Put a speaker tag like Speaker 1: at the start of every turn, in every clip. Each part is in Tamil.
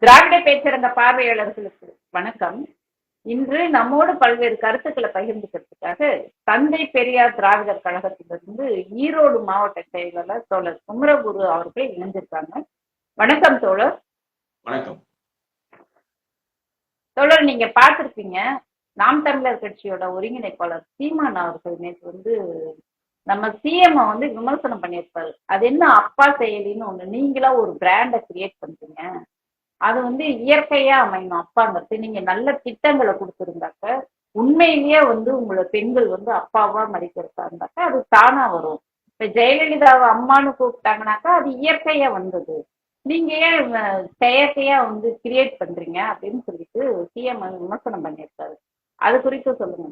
Speaker 1: திராவிட பேச்சரங்க பார்வையாளர்களுக்கு வணக்கம். இன்று நம்மோடு பல்வேறு கருத்துக்களை பகிர்ந்துக்கிறதுக்காக தந்தை பெரியார் திராவிடர் கழகத்திலிருந்து ஈரோடு மாவட்ட செயலாளர் தோழர் குமரகுரு அவர்கள் இணைஞ்சிருக்காங்க. வணக்கம் தோழர்.
Speaker 2: வணக்கம்
Speaker 1: தோழர். நீங்க பார்த்திருப்பீங்க, நாம் தமிழர் கட்சியோட ஒருங்கிணைப்பாளர் சீமான் அவர்கள் நேற்று நம்ம சிஎம் விமர்சனம் பண்ணியிருப்பாரு. அது என்ன அப்பா செயலின்னு ஒண்ணு நீங்களா ஒரு பிராண்டை கிரியேட் பண்றீங்க, அது இயற்கையா அமையணும் அப்பாங்கிறது. நீங்க நல்ல திட்டங்களை கொடுத்துருந்தாக்க உண்மையிலேயே உங்களை பெண்கள் அப்பாவா மதிக்கிறதா இருந்தாக்கா அது தானா வரும். இப்ப ஜெயலலிதாவை அம்மானு கூப்பிட்டாங்கனாக்கா அது இயற்கையா வந்தது. நீங்க ஏன் செயற்கையா கிரியேட் பண்றீங்க அப்படின்னு சொல்லிட்டு சிஎம் விமர்சனம் பண்ணியிருக்காரு. அது குறித்து சொல்லுங்க.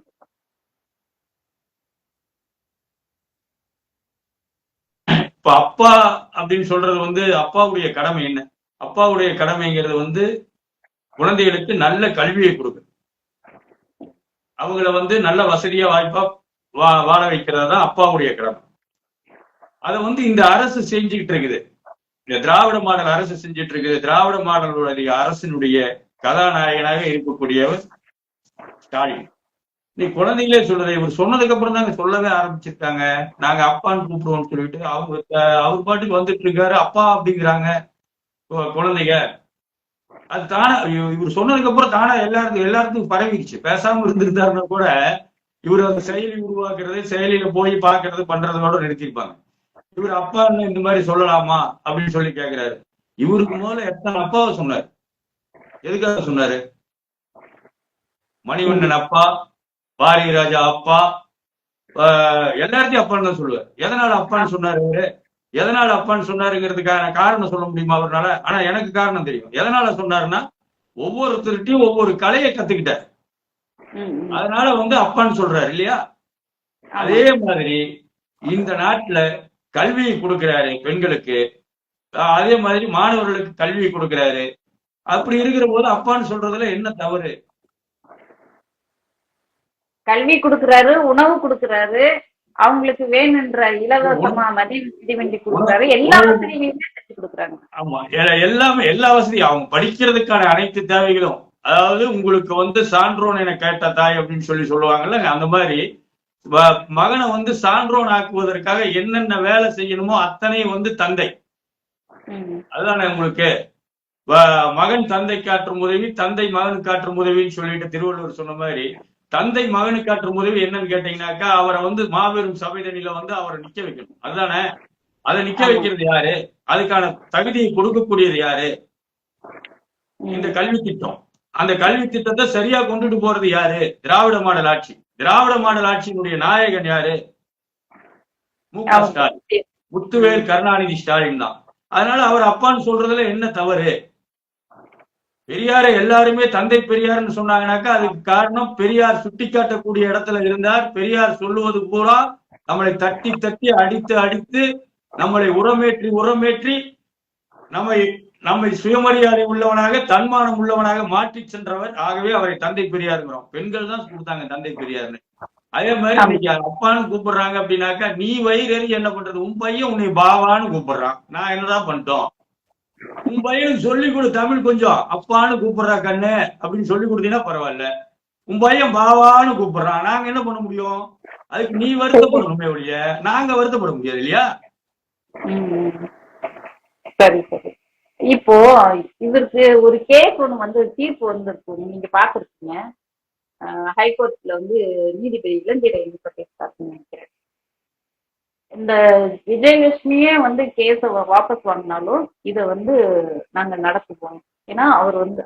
Speaker 2: இப்ப அப்பா அப்படின்னு சொல்றது அப்பாவுடைய கடமை என்ன? அப்பாவுடைய கடமைங்கிறது குழந்தைகளுக்கு நல்ல கல்வியை கொடுக்கு, அவங்கள நல்ல வசதியா வாய்ப்பா வாழ வைக்கிறது தான் அப்பாவுடைய கடமை. அதை இந்த அரசு செஞ்சுக்கிட்டு இருக்குது. இந்த திராவிட மாடல் அரசு செஞ்சுட்டு இருக்குது. திராவிட மாடலுடைய அரசினுடைய கதாநாயகனாக இருக்கக்கூடியவர் ஸ்டாலின். நீ குழந்தைகளே சொல்றதை இவர் சொன்னதுக்கு அப்புறம் தாங்க சொல்லவே ஆரம்பிச்சிருக்காங்க. நாங்க அப்பான்னு கூப்பிடுவோம்னு சொல்லிட்டு அவர் பாட்டுக்கு வந்துட்டு இருக்காரு. அப்பா அப்படிங்கிறாங்க குழந்தைங்க. அது தானே இவர் சொன்னதுக்கு அப்புறம் தானே எல்லாருக்கும் பரவிடுச்சு. பேசாம இருந்திருந்தாருன்னா கூட இவர் அந்த செயலி உருவாக்குறது, செயலியில போய் பாக்குறது பண்றதோட நிறுத்திருப்பாங்க. இவர் அப்பான்னு இந்த மாதிரி சொல்லலாமா அப்படின்னு சொல்லி கேட்கிறாரு. இவருக்கு முதல்ல எத்தனை அப்பாவை சொன்னாரு? எதுக்காக சொன்னாரு? மணிவண்ணன் அப்பா, பாரதி ராஜா அப்பா, எல்லாத்தையும் அப்பான்னு தான் சொல்லுவார். எதனால அப்பான்னு சொன்னாரு இவரு? எதனால அப்பான்னு சொன்னாருங்கிறதுக்கான காரணம் சொல்ல முடியுமா அவர்னால? ஆனா எனக்கு காரணம் தெரியும். எதனால சொன்னாருன்னா, ஒவ்வொருத்தருட்டையும் ஒவ்வொரு கலையை கத்துக்கிட்டார். அதனால அப்பான்னு சொல்றாரு இல்லையா? அதே மாதிரி இந்த நாட்டுல கல்வியை கொடுக்கிறாரு பெண்களுக்கு, அதே மாதிரி மாணவர்களுக்கு கல்வியை கொடுக்கிறாரு. அப்படி இருக்கிற போது அப்பான்னு சொல்றதுல என்ன தவறு?
Speaker 1: கல்வி கொடுக்கிறாரு, உணவு கொடுக்கிறாரு, அவங்களுக்கு வேணுன்ற இலவசமா மிதிவண்டி கொடுக்குறாரு, எல்லா வசதியுமே செஞ்சு கொடுக்குறாங்க.
Speaker 2: ஆமா, எல்லாமே எல்லா வசதியும் அவங்க படிக்கிறதுக்கான அனைத்து தேவைகளும். அதாவது உங்களுக்கு சான்றோன் என கேட்ட தாய் அப்படின்னு சொல்லுவாங்கல்ல, அந்த மாதிரி மகனை சான்றோன் ஆக்குவதற்காக என்னென்ன வேலை செய்யணுமோ அத்தனை தந்தை. அதுதானே உங்களுக்கு மகன் தந்தை காற்றும் உதவி, தந்தை மகனுக்கு காற்றும் உதவின்னு சொல்லிட்டு திருவள்ளுவர் சொன்ன மாதிரி, தந்தை மகனுக்கு காற்றும் உதவி என்னன்னு கேட்டீங்கன்னாக்கா அவரை மாபெரும் சபைதனில அவரை நிக்க வைக்கணும். அதுதானே. அதை நிக்க வைக்கிறது யாரு? அதுக்கான தகுதியை கொடுக்கக்கூடியது யாரு? இந்த கல்வி திட்டம். அந்த கல்வி திட்டத்தை சரியா கொண்டுட்டு போறது யாரு? திராவிட மாடல் ஆட்சி. திராவிட மாடல் ஆட்சியினுடைய நாயகன் யாரு? மு.க. ஸ்டாலின், முத்துவேல் கருணாநிதி ஸ்டாலின் தான். அதனால அவர் அப்பான்னு சொல்றதுல என்ன தவறு? பெரியாரை எல்லாருமே தந்தை பெரியார்னு சொன்னாங்கன்னாக்கா அதுக்கு காரணம் பெரியார் சுட்டி காட்டக்கூடிய இடத்துல இருந்தார். பெரியார் சொல்லுவது பூரா நம்மளை தட்டி தட்டி அடித்து அடித்து நம்மளை உரமேற்றி நம்மை சுயமரியாதை உள்ளவனாக, தன்மானம் உள்ளவனாக மாற்றி சென்றவர். ஆகவே அவரை தந்தை பெரியாருங்கிறோம். பெண்கள் தான் கொடுத்தாங்க தந்தை பெரியார்னு. அதே மாதிரி இன்னைக்கு அப்பான்னு கூப்பிடுறாங்க அப்படின்னாக்கா நீ வயிறு என்ன பண்றது? உன் பையன் உன்னை பாவான்னு கூப்பிடுறான், நான் என்னதான் பண்ணிட்டோம்? உன் பையனுக்கு சொல்லி கொடு தமிழ், கொஞ்சம் அப்பான்னு கூப்பிடுறா கண்ணு அப்படின்னு சொல்லி கொடுத்தீங்கன்னா பரவாயில்ல. உன் பையன் பாவான்னு கூப்பிடுறான், நாங்க என்ன பண்ண முடியும்? அதுக்கு நீ வருத்தப்படணுமே ஒழிய நாங்க வருத்தப்பட முடியாது இல்லையா?
Speaker 1: சரி சரி. இப்போ இவருக்கு ஒரு கேஸ் ஒண்ணு தீர்ப்பு வந்திருக்கு, நீங்க பாத்துருக்கீங்க. ஹைகோர்ட்ல நீதிபதி இளஞ்சீரை நினைக்கிறேன். இந்த விஜயலட்சுமியே கேஸ வாபஸ் வாங்கினாலும் இதை நாங்க நடத்துவோம். ஏன்னா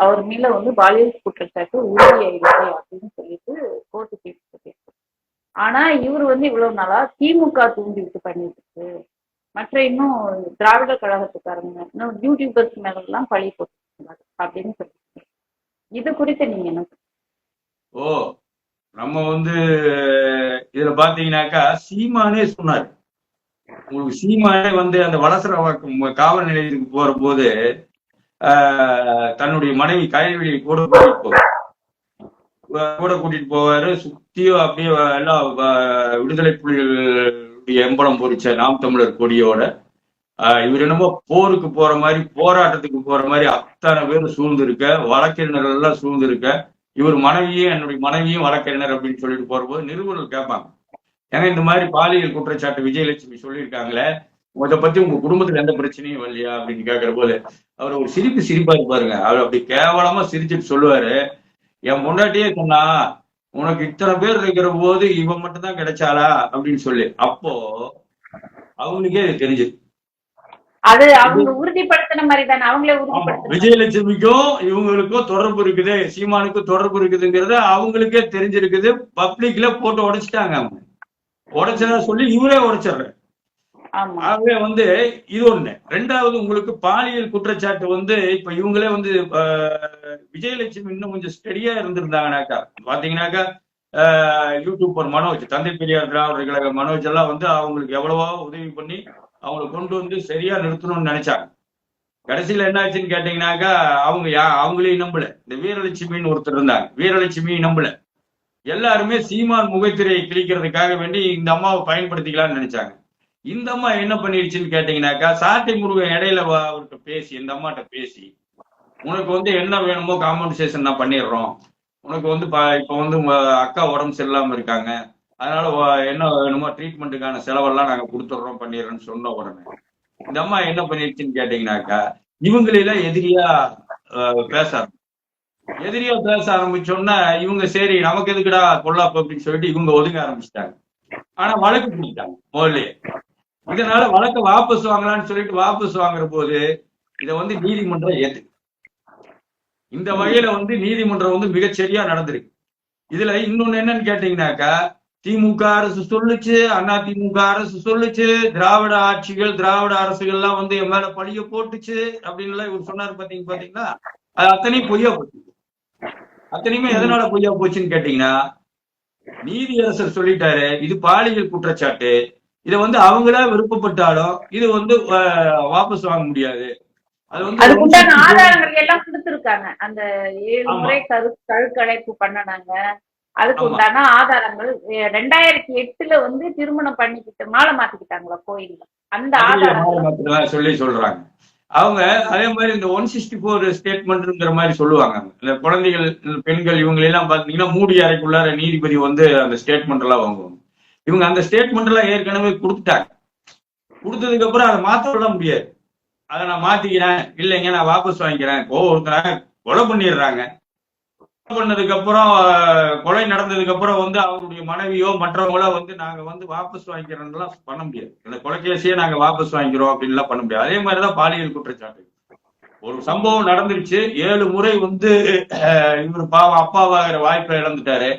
Speaker 1: அவர் மேல பாலியல் குற்றச்சாட்டு உறுதியாயில்லை அப்படின்னு சொல்லிட்டு கோர்ட்டு தீர்ப்பு. ஆனா இவர் இவ்வளவு நாளா திமுக தூண்டி விட்டு பண்ணிட்டு இருக்கு, மற்ற இன்னும் திராவிட கழகத்துக்காரங்க இன்னும் யூடியூபர்ஸ் மேல எல்லாம் பழி போட்டு அப்படின்னு சொல்லிட்டு, இது குறித்து நீங்க என்ன?
Speaker 2: நம்ம இதுல பாத்தீங்கன்னாக்கா சீமானே சொன்னாரு. உங்களுக்கு சீமானே அந்த வலசரவாக்கம் காவல் நிலையத்துக்கு போற போது தன்னுடைய மனைவி கயல்வெளியை கூட கூட்டிட்டு போவாரு. சுத்தியும் அப்படியே எல்லாம் விடுதலை புலிகளுடைய எம்பளம் பொறிச்ச நாம் தமிழர் கொடியோட இவர் என்னமோ போருக்கு போற மாதிரி, போராட்டத்துக்கு போற மாதிரி அத்தனை பேர் சூழ்ந்து இருக்க, வழக்கறிஞர்கள் எல்லாம் சூழ்ந்து இருக்க, இவர் மனைவியும் என்னுடைய மனைவியும் வழக்கறிஞர் அப்படின்னு சொல்லிட்டு போறபோது நிருபர்கள் கேட்பாங்க, ஏன்னா இந்த மாதிரி பாலியல் குற்றச்சாட்டு விஜயலட்சுமி சொல்லியிருக்காங்களே, இதை பத்தி உங்க குடும்பத்துல எந்த பிரச்சனையும் இல்லையா அப்படின்னு கேட்கிற போது அவர் ஒரு சிரிப்பா இருப்பாருங்க. அவர் அப்படி கேவலமா சிரிச்சுட்டு சொல்லுவாரு, என் முன்னாடியே சொன்னா உனக்கு இத்தனை பேர் இருக்கிற போது இவன் மட்டும் தான் கிடைச்சாளா அப்படின்னு சொல்லி. அப்போ அவங்களுக்கே தெரிஞ்சு
Speaker 1: அது அவங்க உறுதிப்படுத்தின மாதிரி தானே, அவங்களே உறுதிப்படுத்த.
Speaker 2: விஜயலட்சுமிக்கும் இவங்களுக்கும் தொடர்பு இருக்குது, சீமானுக்கும் தொடர்பு இருக்குதுங்கிறது அவங்களுக்கே தெரிஞ்சிருக்குது. பப்ளிக்ல போட்டு உடைச்சிட்டாங்க. அவங்க உடைச்சதா சொல்லி இவரே உடைச்சிடுற. ஆகவே வந்து இது ஒண்ணு. ரெண்டாவது, உங்களுக்கு பாலியல் குற்றச்சாட்டு இப்ப இவங்களே விஜயலட்சுமி இன்னும் கொஞ்சம் ஸ்டெடியா இருந்திருந்தாங்கனாக்கா, பாத்தீங்கன்னாக்கா யூடியூபர் மனோஜ், தந்தை பெரியார் திராவிடர் கழக மனோஜ் எல்லாம் அவங்களுக்கு எவ்வளவோ உதவி பண்ணி அவங்களை கொண்டு சரியா நிறுத்தணும்னு நினைச்சாங்க. கடைசியில என்ன ஆச்சுன்னு கேட்டீங்கன்னாக்கா, அவங்களையும் நம்பல. இந்த வீரலட்சுமின்னு ஒருத்தர் இருந்தாங்க, வீரலட்சுமியும் நம்பல. எல்லாருமே சீமான் முகத்திரையை கிழிக்கிறதுக்காக வேண்டி இந்த அம்மாவை பயன்படுத்திக்கலாம்னு நினைச்சாங்க. இந்த அம்மா என்ன பண்ணிடுச்சுன்னு கேட்டீங்கன்னாக்கா, சாட்டை முருகன் இடையில அவர்கிட்ட பேசி, இந்த அம்மாட்ட பேசி, உனக்கு என்ன வேணுமோ காம்பன்சேஷன் நான் பண்ணிடுறோம், உனக்கு இப்ப உங்க அக்கா உடம்பு சரியில்லாம இருக்காங்க, அதனால என்ன வேணுமோ ட்ரீட்மெண்ட்டுக்கான செலவெல்லாம் நாங்க கொடுத்துட்றோம் பண்ணிடுறோம்னு சொன்ன உடனே இந்த அம்மா என்ன பண்ணிடுச்சுன்னு கேட்டீங்கன்னாக்கா, இவங்களெல்லாம் எதிரியா பேச ஆரம்பிச்சோன்னா இவங்க சரி நமக்கு எதுக்குடா கொள்ளாப்பு அப்படின்னு சொல்லிட்டு இவங்க ஒதுங்க ஆரம்பிச்சிட்டாங்க. ஆனா வழக்கு பிடிச்சிட்டாங்க முதல்லயே. இதனால வழக்கை வாபஸ் வாங்கலாம்னு சொல்லிட்டு வாபஸ் வாங்குற போது இதை நீதிமன்றம் ஏத்து. இந்த வகையில நீதிமன்றம் மிகச்சரியா நடந்திருக்கு. இதுல இன்னொன்னு என்னன்னு கேட்டீங்கன்னாக்கா, திமுக அரசு சொல்லுச்சு, அண்ணா திமுக அரசு சொல்லுச்சு, திராவிட ஆட்சிகள் திராவிட அரசுகள் எல்லாம் என் மேல பழிய போட்டுச்சு அப்படின்னு எல்லாம் இவர் சொன்னாரு. பாத்தீங்கன்னா அது அத்தனையும் பொய்யா போச்சு. அத்தனையுமே எதனால பொய்யா போச்சுன்னு கேட்டீங்கன்னா, நீதியரசர் சொல்லிட்டாரு இது பாலியல் குற்றச்சாட்டு, இதை அவங்களா விருப்பப்பட்டாலும் இது வாபஸ் வாங்க முடியாது.
Speaker 1: அதுக்குண்டான ஆதாரங்கள் எல்லாம் கொடுத்திருக்காங்க. அந்த 7 முறை கழுக்கடைப்பு பண்ணனாங்க, அதுக்கு உண்டான ஆதாரங்கள் 2008 திருமணம் பண்ணிக்கிட்டு மாலை மாத்திக்கிட்டாங்களா கோயில்ல, அந்த ஆதாரம்
Speaker 2: சொல்லி சொல்றாங்க அவங்க. அதே மாதிரி இந்த 164 ஸ்டேட்மெண்ட்ங்கிற மாதிரி சொல்லுவாங்க. இந்த குழந்தைகள், பெண்கள், இவங்க எல்லாம் பாத்தீங்கன்னா மூடி அறைக்குள்ளார நீதிபதி அந்த ஸ்டேட்மெண்ட் எல்லாம் வாங்குவாங்க. இவங்க அந்த ஸ்டேட்மெண்ட் எல்லாம் ஏற்கனவே கொடுத்துட்டாங்க. கொடுத்ததுக்கு அப்புறம் அதை மாற்ற முடியாது. அதை நான் மாத்திக்கிறேன், இல்லைங்க நான் வாபஸ் வாங்கிக்கிறேன். ஒருத்தர கொலை பண்ணிடுறாங்க. பண்ணதுக்கு அப்புறம், கொலை நடந்ததுக்கு அப்புறம் அவருடைய மனைவியோ மற்றவங்களோ நாங்க வாபஸ் வாங்கிக்கிறோம்லாம் பண்ண முடியாது. இந்த கொலைகேசியே நாங்க வாபஸ் வாங்கிக்கிறோம் அப்படின்லாம் பண்ண முடியாது. அதே மாதிரிதான் பாலியல் குற்றச்சாட்டு. ஒரு சம்பவம் நடந்துருச்சு, 7 முறை இவர் பாவம் அப்பாவாகிற வாய்ப்பை இழந்துட்டாரு.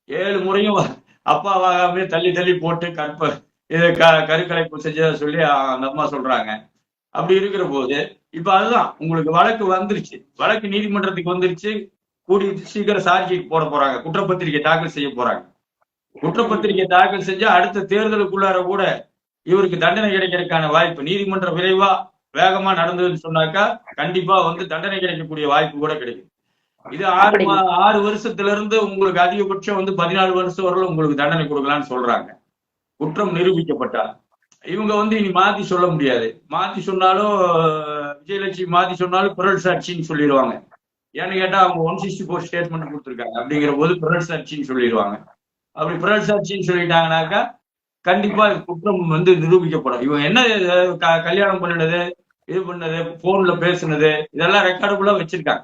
Speaker 2: 7 முறையும் அப்பாவாகவே தள்ளி தள்ளி போட்டு கருக்கலைப்பு செஞ்சதா சொல்லி அந்த அம்மா சொல்றாங்க. அப்படி இருக்கிற போது இப்ப அதுதான் உங்களுக்கு வழக்கு வந்துருச்சு, வழக்கு நீதிமன்றத்துக்கு வந்துருச்சு. கூடி சீக்கிரம் சார்ஜ் ஷீட் போட போறாங்க, குற்றப்பத்திரிகை தாக்கல் செய்ய போறாங்க. குற்றப்பத்திரிகை தாக்கல் செஞ்சா அடுத்த தேர்தலுக்குள்ளார கூட இவருக்கு தண்டனை கிடைக்கிறதுக்கான வாய்ப்பு, நீதிமன்றம் விரைவா வேகமா நடந்ததுன்னு சொன்னாக்கா கண்டிப்பா தண்டனை கிடைக்கக்கூடிய வாய்ப்பு கூட கிடைக்கும். இது 6 வருஷத்துல இருந்து உங்களுக்கு அதிகபட்சம் 14 வருஷம் வரல உங்களுக்கு தண்டனை கொடுக்கலாம்னு சொல்றாங்க, குற்றம் நிரூபிக்கப்பட்டா. இவங்க இனி மாத்தி சொல்ல முடியாது. மாத்தி சொன்னாலும் விஜயலட்சுமி மாத்தி சொன்னாலும் பிறல் சாட்சின்னு சொல்லிடுவாங்க. ஏன்னு கேட்டா அவங்க 164 ஸ்டேட்மெண்ட் கொடுத்துருக்காங்க. அப்படிங்கிற போது பிறல் சாட்சின்னு சொல்லிடுவாங்க. அப்படி பிறல் சாட்சின்னு சொல்லிட்டாங்கன்னாக்கா கண்டிப்பா குற்றம் நிரூபிக்கப்படும். இவங்க என்ன கல்யாணம் பண்ணினது, இது பண்ணது, போன்ல பேசுனது, இதெல்லாம் ரெக்கார்டுக்குள்ள வச்சிருக்காங்க.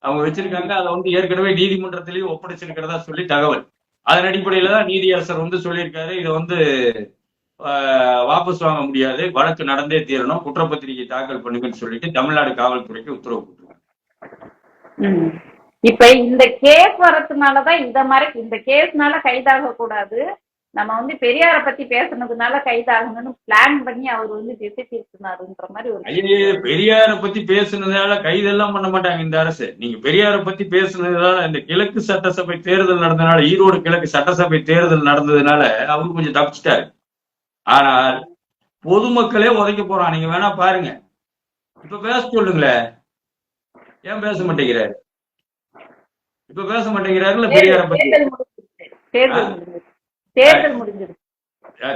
Speaker 2: அவங்க வச்சிருக்காங்க. அதை ஏற்கனவே நீதிமன்றத்திலேயே ஒப்படைச்சிருக்கிறதா சொல்லி தகவல். அதன் அடிப்படையில தான் நீதியரசர் சொல்லியிருக்காரு, இதை வாபஸ் வாங்க முடியாது, வழக்கு நடந்தே தீரணும், குற்றப்பத்திரிகை தாக்கல் பண்ணுங்கன்னு சொல்லிட்டு தமிழ்நாடு காவல்துறைக்கு உத்தரவு போட்டுருக்காங்க.
Speaker 1: இப்ப இந்த கேஸ் வரதுனாலதான் இந்த கேஸ்னால கைதாக கூடாது, நம்ம பெரியார பத்தி பேசுனதுனால கைதாகணும்னு பிளான் பண்ணி அவர் திசை திருத்தினாருன்ற மாதிரி ஒரு.
Speaker 2: பெரியார பத்தி பேசுனதால கைதெல்லாம் பண்ண மாட்டாங்க இந்த அரசு. நீங்க பெரியார பத்தி பேசுனதால, இந்த கிழக்கு சட்டசபை தேர்தல் நடந்ததுனால, ஈரோடு கிழக்கு சட்டசபை தேர்தல் நடந்ததுனால அவரு கொஞ்சம் தப்பிச்சிட்டாரு. ஆனால் பொதுமக்களே உதைக்க போறான். நீங்க வேணா பாருங்க. இப்ப பேச சொல்லுங்களேன், ஏன் பேச மாட்டேங்கிறாரு? இப்ப பேச மாட்டேங்கிறாருல பெரியார பத்தி.
Speaker 1: தேர்தல் முடிஞ்சது.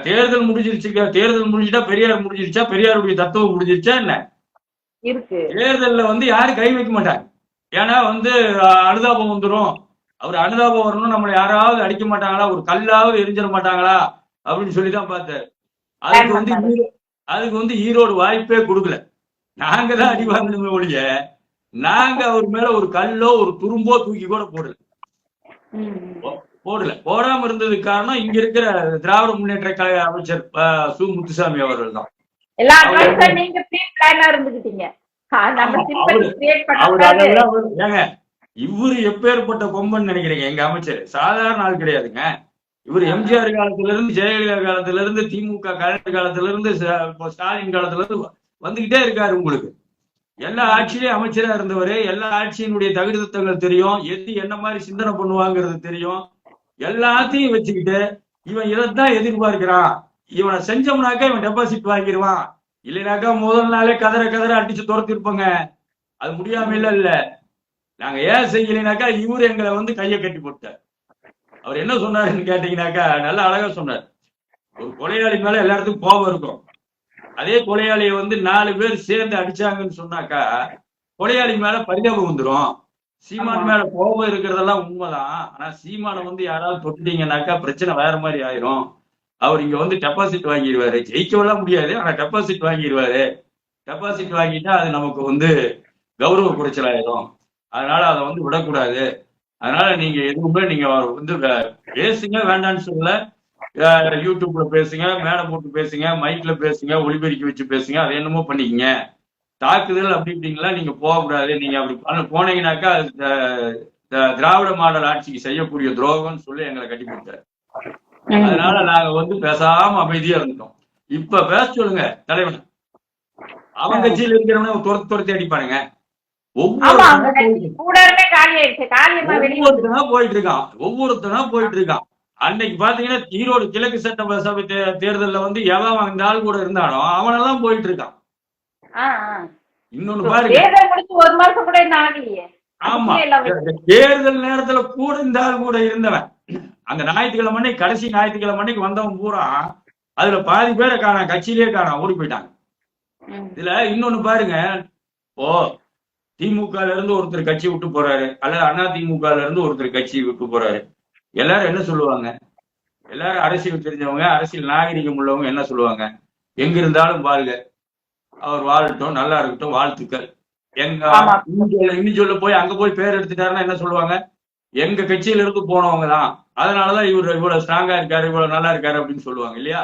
Speaker 2: தேர்தல் முடிஞ்சிருச்சு, தேர்தல் முடிஞ்சுட்டா பெரியார் முடிஞ்சிருச்சா, பெரியாருடைய தத்துவம் முடிஞ்சிருச்சா என்ன?
Speaker 1: இருக்கு.
Speaker 2: தேர்தல்ல வந்து யாரும் கை வைக்க மாட்டாங்க. ஏன்னா வந்து அனுதாபம் வந்துடும். அவர் அனுதாபம் வரணும், நம்மளை யாராவது அடிக்க மாட்டாங்களா, ஒரு கல்லாவது எரிஞ்சிட மாட்டாங்களா அப்படின்னு சொல்லிதான் பார்த்தாரு. அதுக்கு வந்து அதுக்கு வந்து ஈரோடு வாய்ப்பே கொடுக்கல. நாங்க தான் அடி வாங்கணுமே ஒழிய நாங்க அவர் மேல ஒரு கல்லோ ஒரு துரும்போ தூக்கி கூட போடாம இருந்ததுக்கு காரணம் இங்க இருக்கிற திராவிட முன்னேற்ற கழக அமைச்சர் சு முத்துசாமி அவர்கள் தான். ஏங்க இவரு எப்பேற்பட்ட கொம்பன் நினைக்கிறீங்க? எங்க அமைச்சர் சாதாரண ஆள் கிடையாதுங்க. இவர் எம்ஜிஆர் காலத்துல இருந்து, ஜெயலலிதா காலத்துல இருந்து, திமுக கலைஞர் காலத்துல இருந்து, ஸ்டாலின் காலத்துல இருந்து வந்துகிட்டே இருக்காரு. உங்களுக்கு எல்லா ஆட்சியிலையும் அமைச்சரா இருந்தவரு, எல்லா ஆட்சியினுடைய தகுதித்தங்கள் தெரியும், எது என்ன மாதிரி சிந்தனை பண்ணுவாங்கிறது தெரியும். எல்லாத்தையும் வச்சுக்கிட்டு இவன் இதைத்தான் எதிர்பார்க்கிறான், இவனை செஞ்சோம்னாக்கா இவன் டெபாசிட் வாங்கிடுவான், இல்லைனாக்கா முதல் நாளே கதற கதற அடிச்சு துரத்திருப்போங்க. அது முடியாம இல்ல. நாங்க ஏன் செய்யலைனாக்கா இவரு எங்களை வந்து கையை கட்டி போட்டார். அவர் என்ன சொன்னாருன்னு கேட்டீங்கன்னாக்கா நல்லா அழகா சொன்னார். ஒரு கொலையாளி மேல எல்லாத்துக்கும் கோபம் இருக்கும். அதே கொலையாளியை வந்து 4 பேர் சேர்ந்து அடிச்சாங்கன்னு சொன்னாக்கா கொலையாளி மேல பரிதாபம் வந்துடும். சீமான் மேல கோபம் இருக்கிறதெல்லாம் உண்மைதான். ஆனா சீமானை வந்து யாராவது தொட்டுட்டீங்கன்னாக்கா பிரச்சனை வேற மாதிரி ஆயிரும். அவர் இங்க வந்து டெபாசிட் வாங்கிடுவாரு. ஜெயிக்கவெல்லாம் முடியாது, ஆனா டெபாசிட் வாங்கிடுவாரு. டெபாசிட் வாங்கிட்டா அது நமக்கு வந்து கௌரவ குறைச்சல் ஆயிரும். அதனால அதை வந்து விடக்கூடாது. அதனால நீங்க எதுவுமே நீங்க வந்து பேசுங்க, வேண்டான்னு சொல்ல. யூடியூப்ல பேசுங்க, மேடை போட்டு பேசுங்க, மைக்ல பேசுங்க, ஒளிபெருக்கி வச்சு பேசுங்க, அதை என்னமோ பண்ணிக்கங்க. தாக்குதல் அப்படி இப்படிங்களா நீங்க போகக்கூடாது. நீங்க அப்படி போனீங்கன்னாக்கா திராவிட மாடல் ஆட்சிக்கு செய்யக்கூடிய துரோகம்னு சொல்லி எங்களை கட்டி கொடுத்தாரு. அதனால நாங்க வந்து பேசாம அமைதியா இருந்தோம். இப்ப பேச சொல்லுங்க தலைவன். அவங்க கட்சியில் இருக்கிறவன துரத்தி அடிப்பானுங்க. ஒவ்வொருத்தனா போயிட்டு இருக்கான். அன்னைக்கு பாத்தீங்கன்னா ஈரோடு கிழக்கு சட்டசபை தேர்தல்ல வந்து எவன் அந்த ஆள் கூட இருந்தானோ அவனெல்லாம் போயிட்டு இருக்கான். இன்னொன்னு பாருங்க, ஆமா தேர்தல் நேரத்துல கூட இந்த ஆள் கூட இருந்தவன் அந்த ஞாயிற்றுக்கிழமை கடைசி ஞாயிற்றுக்கிழமை வந்தவன் பூரா அதுல பாதி பேரை காணாம், கட்சியிலேயே காணாம், ஓடி போயிட்டாங்க. இதுல இன்னொன்னு பாருங்க, ஓ திமுக இருந்து ஒருத்தர் கட்சி விட்டு போறாரு, அல்லது அண்ணா திமுக இருந்து ஒருத்தர் கட்சி விட்டு போறாரு, எல்லாரும் என்ன சொல்லுவாங்க? எல்லாரும் அரசியல் தெரிஞ்சவங்க, அரசியல் நாகரிகம் உள்ளவங்க என்ன சொல்லுவாங்க? எங்க இருந்தாலும் வாழ்க, அவர் வாழட்டும், நல்லா இருக்கட்டும், வாழ்த்துக்கள். எங்க இன்னும் சொல்ல போய் அங்க போய் பேர் எடுத்துட்டாருன்னா என்ன சொல்லுவாங்க? எங்க கட்சியில இருந்து போனவங்க தான், அதனாலதான் இவர் இவ்வளவு ஸ்ட்ராங்கா இருக்காரு, இவ்வளவு நல்லா இருக்காரு அப்படின்னு சொல்லுவாங்க இல்லையா?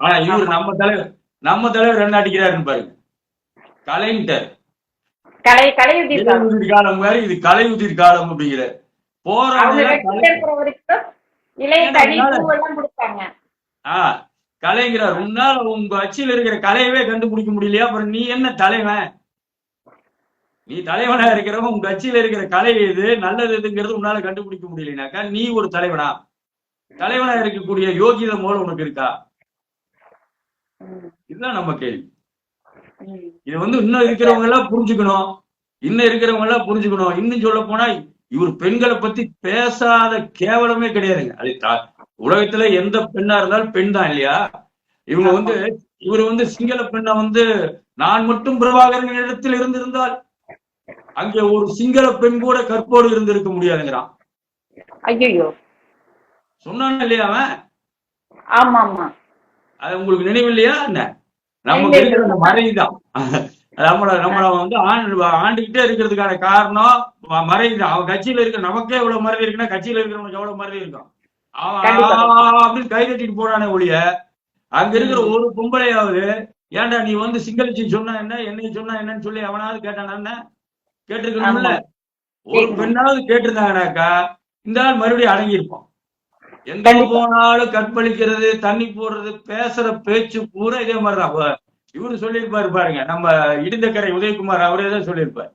Speaker 2: ஆனா இவர் நம்ம தலைவர் என்ன அடிக்கிறாருன்னு பாருங்க. கலைஞர் காலம் மாதிரி இது கலையுதிர் காலம் அப்படிங்கிற கலைங்கிறார். உன்னால உங்க கட்சியில இருக்கிற கலையவே கண்டுபிடிக்க முடியலையா? அப்புறம் நீ என்ன தலைவன்? நீ தலைவனா இருக்கிறவங்க உங்க கட்சியில இருக்கிற கலை எது, நல்லது எதுங்கிறது உன்னால கண்டுபிடிக்க முடியலனாக்கா நீ ஒரு தலைவனா? தலைவனா இருக்கக்கூடிய யோகித மூலம் உனக்கு இருக்கா? இதுதான் நம்ம கேள்வி. இது வந்து இன்னும் இருக்கிறவங்க எல்லாம் புரிஞ்சுக்கணும். இன்னும் சொல்ல போனா இவர் பெண்களை பத்தி பேசாத கேவலமே கிடையாதுங்க. அது உலகத்துல எந்த பெண்ணா இருந்தாலும் பெண் தான் இல்லையா? இவர் வந்து சிங்கள பெண்ணை வந்து நான் மட்டும் பிரபாகரன் இடத்தில் இருந்திருந்தால் அங்கே ஒரு சிங்கள பெண் கூட கற்போடு இருந்திருக்க முடியாதுங்கிறான்.
Speaker 1: ஐயோ
Speaker 2: சொன்னான் இல்லையா அவன்?
Speaker 1: ஆமா ஆமா,
Speaker 2: அது உங்களுக்கு நினைவு இல்லையா? என்ன நமக்கு இருக்கிற அந்த மறைதான் நம்மள வந்து ஆண்டுகிட்டே இருக்கிறதுக்கான காரணம் மறைதான். அவன் கட்சியில இருக்க நமக்கே எவ்வளவு மறதி இருக்குன்னா கட்சியில இருக்கிறவனுக்கு எவ்வளவு மறதி இருக்கும். அவன் அப்படின்னு கை தட்டிட்டு போனானே ஒழிய அங்க இருக்கிற ஒரு பொம்பளையாவது ஏன்டா நீ வந்து சிங்களச்சி சொன்னா என்ன, என்னையும் சொன்னா என்னன்னு சொல்லி அவனாவது கேட்டானா? கேட்டிருக்கணும்ல. ஒரு பெண்ணாவது கேட்டிருந்தாங்கனாக்கா இந்த ஆள் மறுபடியும் அடங்கியிருப்போம். எங்க போனாலும் கற்பழிக்கிறது, தண்ணி போடுறது, பேசுற பேச்சு பூரா இதே மாதிரிதான். இவரு சொல்லியிருப்பாரு பாருங்க, நம்ம இடிந்தக்கரை உதயகுமார் அவரே தான் சொல்லியிருப்பாரு.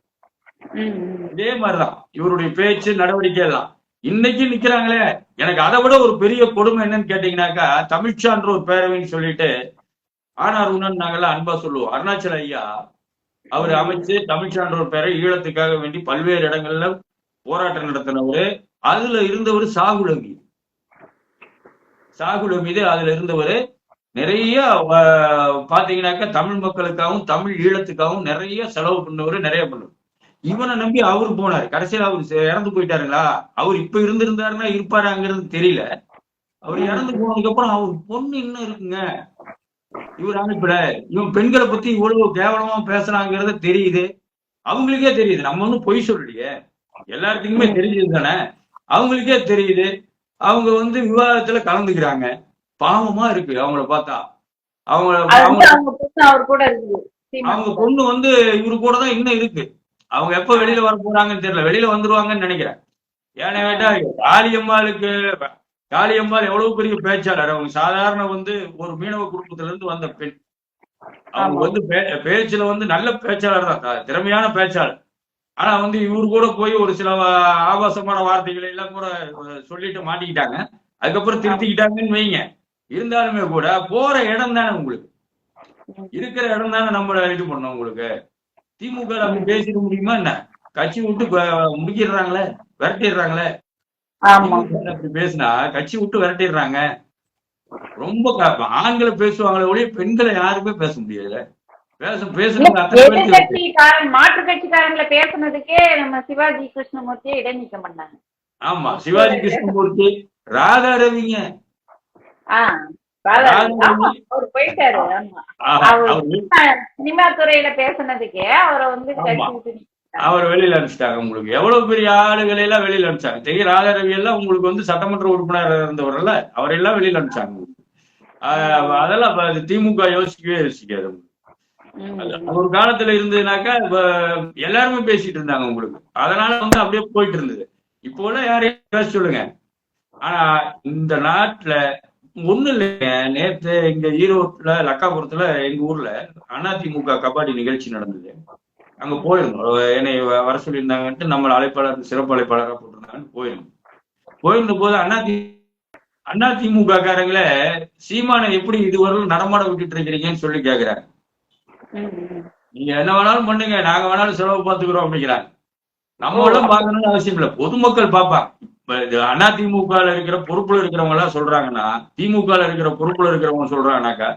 Speaker 2: இதே மாதிரிதான் இவருடைய பேச்சு நடவடிக்கை எல்லாம். இன்னைக்கு நிக்கிறாங்களே, எனக்கு அதை விட ஒரு பெரிய கொடுமை என்னன்னு கேட்டீங்கன்னாக்கா, தமிழ்ச்சான்ற ஒரு பேரவைன்னு சொல்லிட்டு ஆனார் உணன் நாங்கெல்லாம் அன்பா சொல்லுவோம். அருணாச்சல ஐயா அவர் அமைச்சு தமிழ்ச்சான்றோர் பேரை ஈழத்துக்காக வேண்டி பல்வேறு இடங்கள்ல போராட்டம் நடத்தினவரு. அதுல இருந்தவர் சாகுலங்கி. சாகுல் ஹமீது அதுல இருந்தவர் நிறைய பாத்தீங்கன்னாக்கா தமிழ் மக்களுக்காகவும் தமிழ் ஈழத்துக்காகவும் நிறைய செலவு பண்ணவர், நிறைய பண்ணவர். இவனை நம்பி அவரு போனாரு. கடைசியில அவரு இறந்து போயிட்டாருங்களா? அவர் இப்ப இருந்திருந்தாருன்னா இருப்பாராங்கிறது தெரியல. அவர் இறந்து போனதுக்கு அப்புறம் அவர் பொண்ணு இன்னும் இருக்குங்க, இவர் அனுப்பிட. இவன் பெண்களை பத்தி இவ்வளவு கேவலமா பேசுறாங்கிறது தெரியுது, அவங்களுக்கே தெரியுது. நம்ம ஒன்னும் பொய் சொல்லலையே, எல்லாத்துக்குமே தெரிஞ்சது தானே, அவங்களுக்கே தெரியுது. அவங்க விவாதத்துல கலந்துக்கிறாங்க. பாவமா இருக்கு அவங்கள பார்த்தா. அவங்க அவங்க பொண்ணு இவரு கூட தான் இன்னும் இருக்கு. அவங்க எப்ப வெளியில வர போறாங்கன்னு தெரியல. வெளியில வந்துருவாங்கன்னு நினைக்கிறேன். ஏன்னா கேட்டா காளியம்மாள் எவ்வளவு பெரிய பேச்சாளர். அவங்க சாதாரண ஒரு மீனவ குடும்பத்துல இருந்து வந்த பெண். அவங்க பேச்சுல நல்ல பேச்சாளர் தான், திறமையான பேச்சாளர். ஆனா இவரு கூட போய் ஒரு சில ஆபாசமான வார்த்தைகளை எல்லாம் கூட சொல்லிட்டு மாட்டிக்கிட்டாங்க. அதுக்கப்புறம் திருத்திக்கிட்டாங்கன்னு வைங்க. இருந்தாலுமே கூட போற இடம் தானே உங்களுக்கு, இருக்கிற இடம் தானே நம்மள இது பண்ணோம். உங்களுக்கு திமுக அப்படி பேசிட முடியுமா என்ன? கட்சி விட்டு முடிக்கிடுறாங்களே, விரட்டிடுறாங்களே. அப்படி பேசினா கட்சி விட்டு விரட்டிடுறாங்க. ரொம்ப ஆண்களை பேசுவாங்களே ஒழிய பெண்களை யாருமே பேச முடியல.
Speaker 1: மாற்று கட்சிக்காரங்களை பேசுனதுக்கே நம்ம சிவாஜி கிருஷ்ணமூர்த்தியை இடைநீக்கம் பண்ணாங்க.
Speaker 2: ஆமா, சிவாஜி கிருஷ்ணமூர்த்தி, ராதா ரவிங்க.
Speaker 1: அவர் போயிட்டாரு. சினிமா துறையில பேசுனதுக்கே அவரை
Speaker 2: வெளியில அனுப்பிச்சிட்டாங்க. உங்களுக்கு எவ்வளவு பெரிய ஆளுகளை எல்லாம் வெளியில அனுப்பிச்சாங்க தெரியும். ராதா ரவி எல்லாம் உங்களுக்கு சட்டமன்ற உறுப்பினர் இருந்தவர்ல, அவரெல்லாம் வெளியில அனுப்பிச்சாங்க. அதெல்லாம் திமுக யோசிக்காது. ஒரு காலத்துல இருந்ததுனாக்கா எல்லாருமே பேசிட்டு இருந்தாங்க உங்களுக்கு. அதனால அப்படியே போயிட்டு இருந்தது. இப்போ எல்லாம் யாரையும் பேச சொல்லுங்க. ஆனா இந்த நாட்டுல ஒண்ணு இல்லைங்க. நேத்து இங்க ஈரோட்டுல லக்காபுரத்துல எங்க ஊர்ல அதிமுக கபாடி நிகழ்ச்சி நடந்தது. அங்க போயிருந்தோம். என்னை வர சொல்லியிருந்தாங்கன்ட்டு நம்ம அழைப்பாளர், சிறப்பு அழைப்பாளராக போட்டிருந்தாங்கன்னு போயிருந்த போது அதிமுக காரங்கள சீமானை எப்படி இதுவரைக்கும் நடமாட விட்டுட்டு இருக்கிறீங்கன்னு சொல்லி கேக்குறாங்க. நீங்க என்ன வேணாலும் பண்ணுங்க, நாங்க வேணாலும் செலவு பார்த்துக்கிறோம் அப்படிங்கிறாங்க. நம்ம எல்லாம் பார்க்கணும்னு அவசியம் இல்லை, பொதுமக்கள் பார்ப்பாங்க. அதிமுக இருக்கிற பொறுப்புல இருக்கிறவங்க எல்லாம் சொல்றாங்கன்னா, திமுக இருக்கிற பொறுப்புல இருக்கிறவங்க சொல்றாங்கன்னாக்கா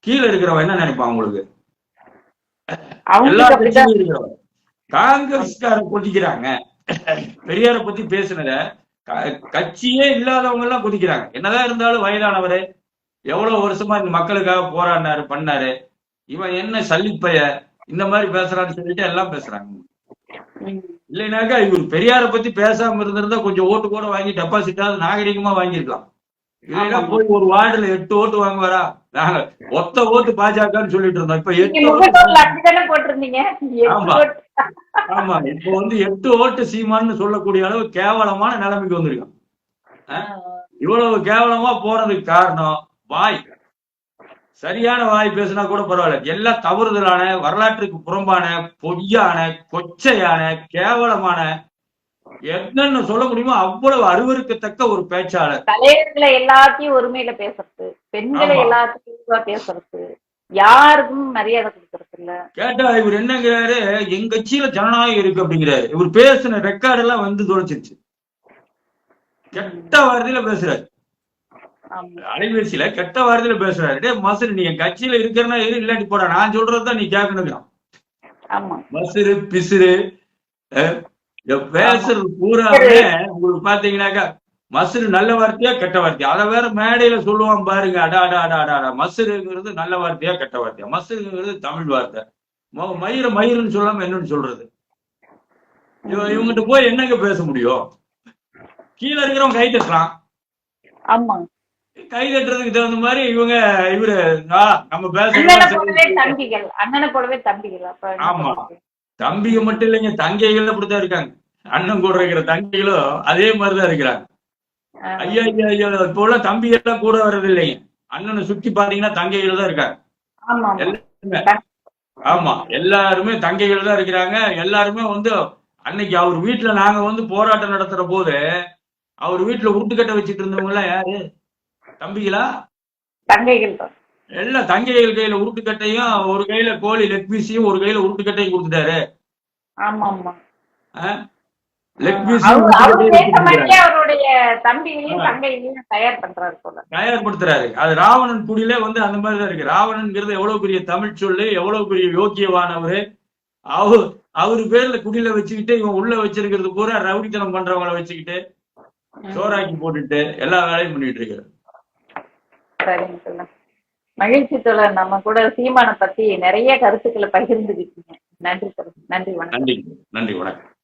Speaker 2: கீழே இருக்கிறவங்க என்ன நினைப்பாங்க? உங்களுக்கு எல்லா கட்சியும் இருக்கிறவங்க காங்கிரஸ்கார கொதிக்கிறாங்க. பெரியாரை பத்தி பேசுனத கட்சியே இல்லாதவங்க எல்லாம் கொதிக்கிறாங்க. என்னதான் இருந்தாலும் வயதானவரு, எவ்வளவு வருஷமா இந்த மக்களுக்காக போராடினாரு, பண்ணாரு. இவன் என்ன சல்லிப்பைய இந்த மாதிரி பேசுறான்னு சொல்லிட்டு எல்லாம் பேசுறாங்க. இல்லைனாக்கா இவர் பெரியார பத்தி பேசாம இருந்திருந்தா கொஞ்சம் ஓட்டு கூட வாங்கி டெபாசிட்டாவது நாகரிகமா வாங்கிருக்கலாம். இல்லைன்னா போய் ஒரு வார்டுல 8 ஓட்டு வாங்குவாரா? நாங்க ஒத்த ஓட்டு பாஜகன்னு சொல்லிட்டு இருந்தோம். இப்ப 8
Speaker 1: போட்டிருந்தீங்க.
Speaker 2: ஆமா, இப்ப 8 ஓட்டு சீமான்னு சொல்லக்கூடிய அளவு கேவலமான நிலைமைக்கு வந்திருக்கோம். இவ்வளவு கேவலமா போறதுக்கு காரணம் வாய். சரியான வாய் பேசினா கூட பரவாயில்ல, எல்லாம் தவறுதலான, வரலாற்றுக்கு புறம்பான, பொய்யான, கொச்சையான, கேவலமான, என்னன்னு சொல்ல முடியுமோ அவ்வளவு அருவருக்கத்தக்க ஒரு பேச்சாளர்.
Speaker 1: தலைவர்களை எல்லாத்தையும் ஒருமையில பேசுறது, பெண்களை எல்லாத்தையும் பேசுறது, யாருக்கும் மரியாதை கொடுக்கறது இல்ல.
Speaker 2: கேட்டா இவர் என்னங்கிறாரு, எங்க கட்சியில ஜனநாயகம் இருக்கு அப்படிங்கிறாரு. இவர் பேசின ரெக்கார்டு எல்லாம் தொலைச்சிருச்சு. கெட்ட வார்த்தையில பேசுறாரு, அலைபேசியில கெட்ட வார்த்தையில பேசுறாரு. டே மசரு, நீ என் கட்சியில இருக்கிறனா இல்லாட்டி போடா, நான் சொல்றதுதான் நீ கேட்கணும். மசுரு பிசுறு பேசுறது பூராமே உங்களுக்கு பாத்தீங்கன்னாக்கா மசுரு நல்ல வார்த்தையா கெட்ட வார்த்தையா, அதை வேற மேடையில சொல்லுவான் பாருங்க. அடா அடா அடா அடா. மசுருங்கிறது நல்ல வார்த்தையா கெட்ட வார்த்தையா? மசுருங்கிறது தமிழ் வார்த்தை. மயிறுன்னு சொல்லாம என்னன்னு சொல்றது? இவங்கிட்ட போய் என்னங்க பேச முடியும்? கீழே இருக்கிறவங்க கை தட்டுறான்.
Speaker 1: ஆமா,
Speaker 2: கை தட்டுறதுக்கு தகுந்த மாதிரி இவரு நம்ம பேச.
Speaker 1: அண்ணனை போலவே தம்பிகள்.
Speaker 2: ஆமா, தம்பிங்க மட்டும் இல்லைங்க, தங்கைகள் அப்படித்தான் இருக்காங்க. அண்ணன் கூட இருக்கிற தங்கைகளும் அதே மாதிரிதான் இருக்கிறாங்க. ஐயா ஐயா ஐயா, இப்போ உள்ள தம்பி எல்லாம் கூட வர்றது இல்லைங்க. அண்ணனை சுத்தி பாத்தீங்கன்னா தங்கைகள் தான் இருக்காங்க. ஆமா, எல்லாருமே தங்கைகள் தான் இருக்கிறாங்க. எல்லாருமே அன்னைக்கு அவர் வீட்டுல நாங்க போராட்டம் நடத்துற போது அவர் வீட்டுல உருட்டுக்கட்டை வச்சுட்டு இருந்தவங்க எல்லாம் யாரு? தம்பிகளா?
Speaker 1: தங்கைகள்.
Speaker 2: எல்லாம் தங்கைகள் கையில உருட்டுக்கட்டையும், ஒரு கையில கோழி லெக் பீஸையும், ஒரு கையில உருட்டுக்கட்டையும் கொடுத்துட்டாரு. லெக் பீஸையும்
Speaker 1: அவருக்கு ஏற்ற
Speaker 2: விட்டுக்கிட்டே
Speaker 1: மாதிரியே அவருடைய தம்பியையும் தங்கையையும் தயார் பண்றாரு போல.
Speaker 2: தயார்படுத்துறாரு. அது ராவணன் குடியில வந்து அந்த மாதிரிதான் இருக்கு. ராவணன்ங்கிறது எவ்வளவு பெரிய தமிழ் சொல்லு, எவ்வளவு பெரிய யோக்கியவானவரு. அவரு அவரு பேர்ல குடியில வச்சுக்கிட்டு இவன் உள்ள வச்சிருக்கிறது பூரா ரவுடித்தனம் பண்றவங்கள வச்சுக்கிட்டு சோறாக்கி போட்டுட்டு எல்லா வேலையும் பண்ணிட்டு இருக்காரு.
Speaker 1: சரிங்க தோழர். மகிழ்ச்சி தோழர். நம்ம கூட சீமானை பத்தி நிறைய கருத்துக்களை பகிர்ந்துக்கிட்டீங்க. நன்றி தோழர். நன்றி, வணக்கம்.
Speaker 2: நன்றி, நன்றி, வணக்கம்.